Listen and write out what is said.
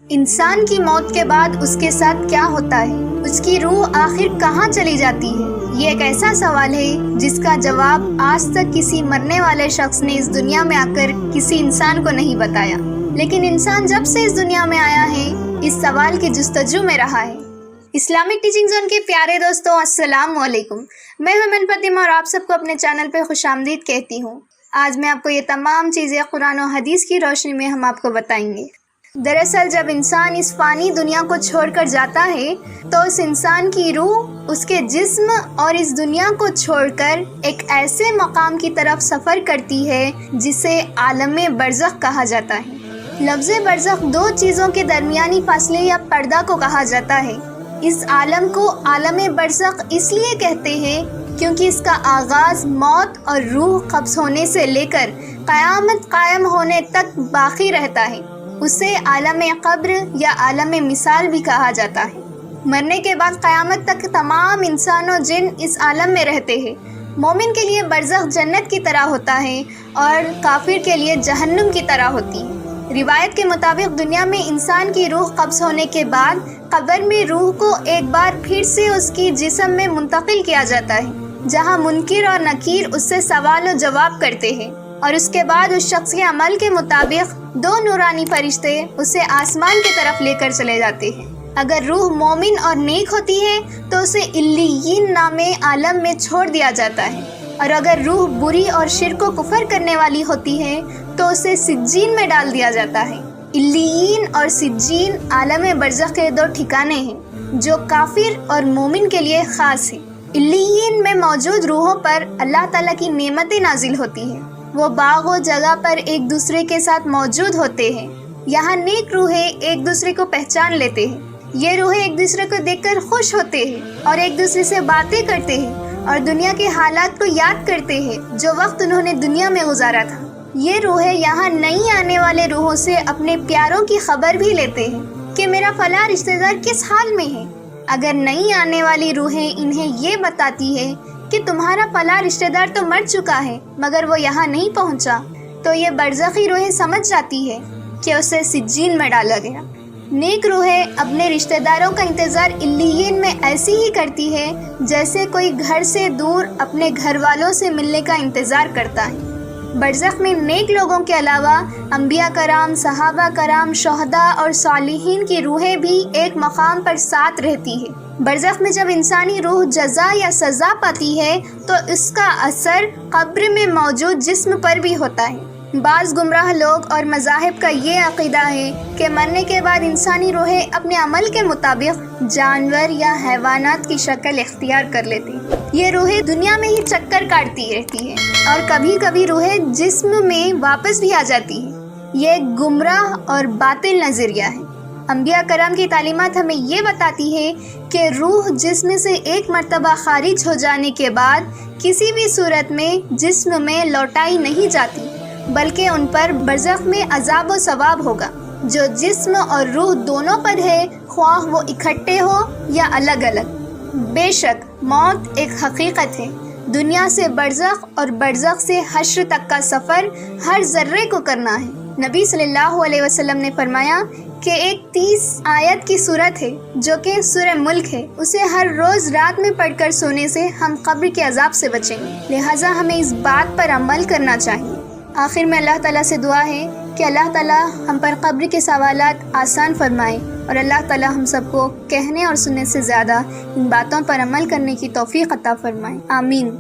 انسان کی موت کے بعد اس کے ساتھ کیا ہوتا ہے؟ اس کی روح آخر کہاں چلی جاتی ہے؟ یہ ایک ایسا سوال ہے جس کا جواب آج تک کسی مرنے والے شخص نے اس دنیا میں آ کر کسی انسان کو نہیں بتایا، لیکن انسان جب سے اس دنیا میں آیا ہے اس سوال کی جستجو میں رہا ہے۔ اسلامک ٹیچنگ زون کے پیارے دوستوں، السلام علیکم۔ میں ہمن فاطمہ اور آپ سب کو اپنے چینل پہ خوش آمدید کہتی ہوں۔ آج میں آپ کو یہ تمام چیزیں قرآن و حدیث کی روشنی میں ہم آپ کو بتائیں گے۔ دراصل جب انسان اس فانی دنیا کو چھوڑ کر جاتا ہے تو اس انسان کی روح اس کے جسم اور اس دنیا کو چھوڑ کر ایک ایسے مقام کی طرف سفر کرتی ہے جسے عالم برزخ کہا جاتا ہے۔ لفظ برزخ دو چیزوں کے درمیانی فاصلے یا پردہ کو کہا جاتا ہے۔ اس عالم کو عالم برزخ اس لیے کہتے ہیں کیونکہ اس کا آغاز موت اور روح قبض ہونے سے لے کر قیامت قائم ہونے تک باقی رہتا ہے۔ اسے عالم قبر یا عالم مثال بھی کہا جاتا ہے۔ مرنے کے بعد قیامت تک تمام انسان و جن اس عالم میں رہتے ہیں۔ مومن کے لیے برزخ جنت کی طرح ہوتا ہے اور کافر کے لیے جہنم کی طرح ہوتی ہے۔ روایت کے مطابق دنیا میں انسان کی روح قبض ہونے کے بعد قبر میں روح کو ایک بار پھر سے اس کی جسم میں منتقل کیا جاتا ہے، جہاں منکر اور نکیر اس سے سوال و جواب کرتے ہیں، اور اس کے بعد اس شخص کے عمل کے مطابق دو نورانی فرشتے اسے آسمان کی طرف لے کر چلے جاتے ہیں۔ اگر روح مومن اور نیک ہوتی ہے تو اسے علیین نامے عالم میں چھوڑ دیا جاتا ہے، اور اگر روح بری اور شرک و کفر کرنے والی ہوتی ہے تو اسے سجین میں ڈال دیا جاتا ہے۔ علیین اور سجین عالم برزخ کے دو ٹھکانے ہیں جو کافر اور مومن کے لیے خاص ہیں۔ علیین میں موجود روحوں پر اللہ تعالیٰ کی نعمتیں نازل ہوتی ہیں۔ وہ باغ و جگہ پر ایک دوسرے کے ساتھ موجود ہوتے ہیں۔ یہاں نیک روحیں ایک دوسرے کو پہچان لیتے ہیں۔ یہ روحیں ایک دوسرے کو دیکھ کر خوش ہوتے ہیں اور ایک دوسرے سے باتیں کرتے ہیں اور دنیا کے حالات کو یاد کرتے ہیں جو وقت انہوں نے دنیا میں گزارا تھا۔ یہ روحیں یہاں نہیں آنے والے روحوں سے اپنے پیاروں کی خبر بھی لیتے ہیں کہ میرا فلاں رشتہ دار کس حال میں ہے۔ اگر نہیں آنے والی روحیں انہیں یہ بتاتی ہے کہ تمہارا فلاں رشتہ دار تو مر چکا ہے مگر وہ یہاں نہیں پہنچا، تو یہ برزخی روحیں سمجھ جاتی ہے کہ اسے سجین میں ڈالا گیا۔ نیک روحیں اپنے رشتہ داروں کا انتظار علیین میں ایسی ہی کرتی ہے جیسے کوئی گھر سے دور اپنے گھر والوں سے ملنے کا انتظار کرتا ہے۔ برزخ میں نیک لوگوں کے علاوہ انبیاء کرام، صحابہ کرام، شہداء اور صالحین کی روحیں بھی ایک مقام پر ساتھ رہتی ہے۔ برزخ میں جب انسانی روح جزا یا سزا پاتی ہے تو اس کا اثر قبر میں موجود جسم پر بھی ہوتا ہے۔ بعض گمراہ لوگ اور مذاہب کا یہ عقیدہ ہے کہ مرنے کے بعد انسانی روحیں اپنے عمل کے مطابق جانور یا حیوانات کی شکل اختیار کر لیتی ہیں۔ یہ روحیں دنیا میں ہی چکر کاٹتی رہتی ہیں اور کبھی کبھی روحیں جسم میں واپس بھی آ جاتی ہیں۔ یہ ایک گمراہ اور باطل نظریہ ہے۔ انبیاء کرام کی تعلیمات ہمیں یہ بتاتی ہے کہ روح جسم سے ایک مرتبہ خارج ہو جانے کے بعد کسی بھی صورت میں جسم میں لوٹائی نہیں جاتی، بلکہ ان پر برزخ میں عذاب و ثواب ہوگا جو جسم اور روح دونوں پر ہے، خواہ وہ اکٹھے ہو یا الگ الگ۔ بے شک موت ایک حقیقت ہے۔ دنیا سے برزخ اور برزخ سے حشر تک کا سفر ہر ذرے کو کرنا ہے۔ نبی صلی اللہ علیہ وسلم نے فرمایا کہ ایک 30 آیت کی سورت ہے جو کہ سورہ ملک ہے، اسے ہر روز رات میں پڑھ کر سونے سے ہم قبر کے عذاب سے بچیں گے، لہٰذا ہمیں اس بات پر عمل کرنا چاہیے۔ آخر میں اللہ تعالیٰ سے دعا ہے کہ اللہ تعالیٰ ہم پر قبر کے سوالات آسان فرمائے اور اللہ تعالیٰ ہم سب کو کہنے اور سننے سے زیادہ ان باتوں پر عمل کرنے کی توفیق عطا فرمائے۔ آمین۔